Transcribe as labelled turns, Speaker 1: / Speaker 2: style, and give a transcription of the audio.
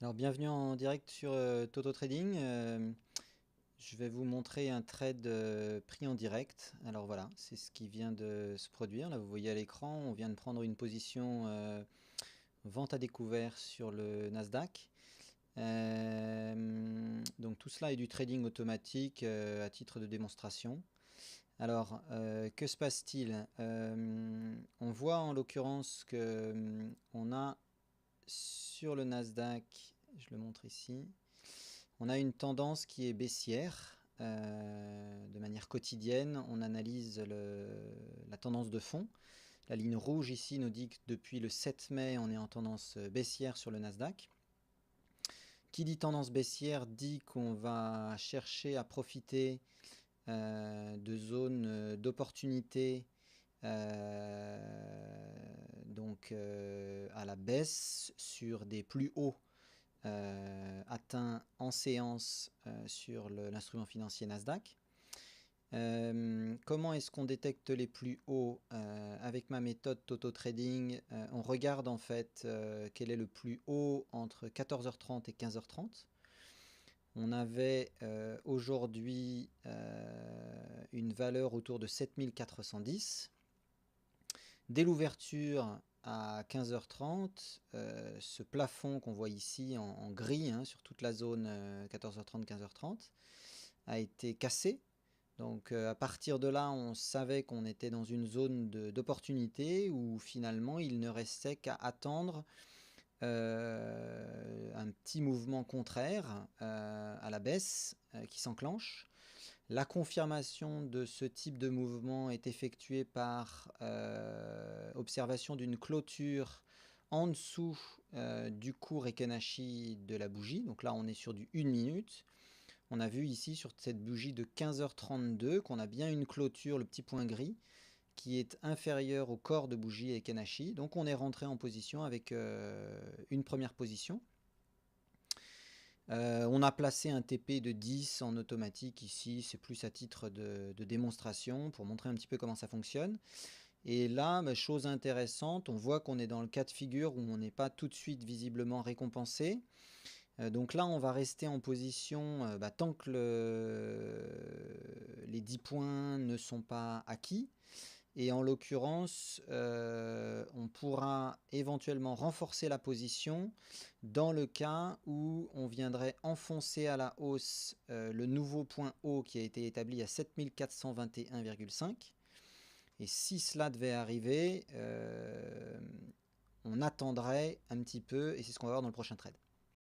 Speaker 1: Alors bienvenue en direct sur Toto Trading. Je vais vous montrer un trade pris en direct. Alors voilà, c'est ce qui vient de se produire. Là, vous voyez à l'écran, on vient de prendre une position vente à découvert sur le Nasdaq. Donc tout cela est du trading automatique à titre de démonstration. Alors, que se passe-t-il? On voit en l'occurrence que on a sur le Nasdaq, je le montre ici, on a une tendance qui est baissière. De manière quotidienne, on analyse la tendance de fond. La ligne rouge ici nous dit que depuis le 7 mai, on est en tendance baissière sur le Nasdaq. Qui dit tendance baissière dit qu'on va chercher à profiter de zones d'opportunité à la baisse sur des plus hauts atteint en séance sur l'instrument financier Nasdaq. Comment est-ce qu'on détecte les plus hauts? Avec ma méthode Toto Trading, on regarde en fait quel est le plus haut entre 14h30 et 15h30. On avait aujourd'hui une valeur autour de 7410. Dès l'ouverture à 15h30, ce plafond qu'on voit ici en gris sur toute la zone 14h30, 15h30 a été cassé. Donc à partir de là, on savait qu'on était dans une zone d'opportunité où finalement il ne restait qu'à attendre un petit mouvement contraire à la baisse qui s'enclenche. La confirmation de ce type de mouvement est effectuée par observation d'une clôture en dessous du cours Ekenashi de la bougie. Donc là, on est sur du 1 minute. On a vu ici sur cette bougie de 15h32 qu'on a bien une clôture, le petit point gris, qui est inférieure au corps de bougie Ekenashi. Donc on est rentré en position avec une première position. On a placé un TP de 10 en automatique ici, c'est plus à titre de démonstration pour montrer un petit peu comment ça fonctionne. Et là, chose intéressante, on voit qu'on est dans le cas de figure où on n'est pas tout de suite visiblement récompensé. Donc là, on va rester en position tant que les 10 points ne sont pas acquis. Et en l'occurrence, on pourra éventuellement renforcer la position dans le cas où on viendrait enfoncer à la hausse le nouveau point haut qui a été établi à 7421,5. Et si cela devait arriver, on attendrait un petit peu, et c'est ce qu'on va voir dans le prochain trade.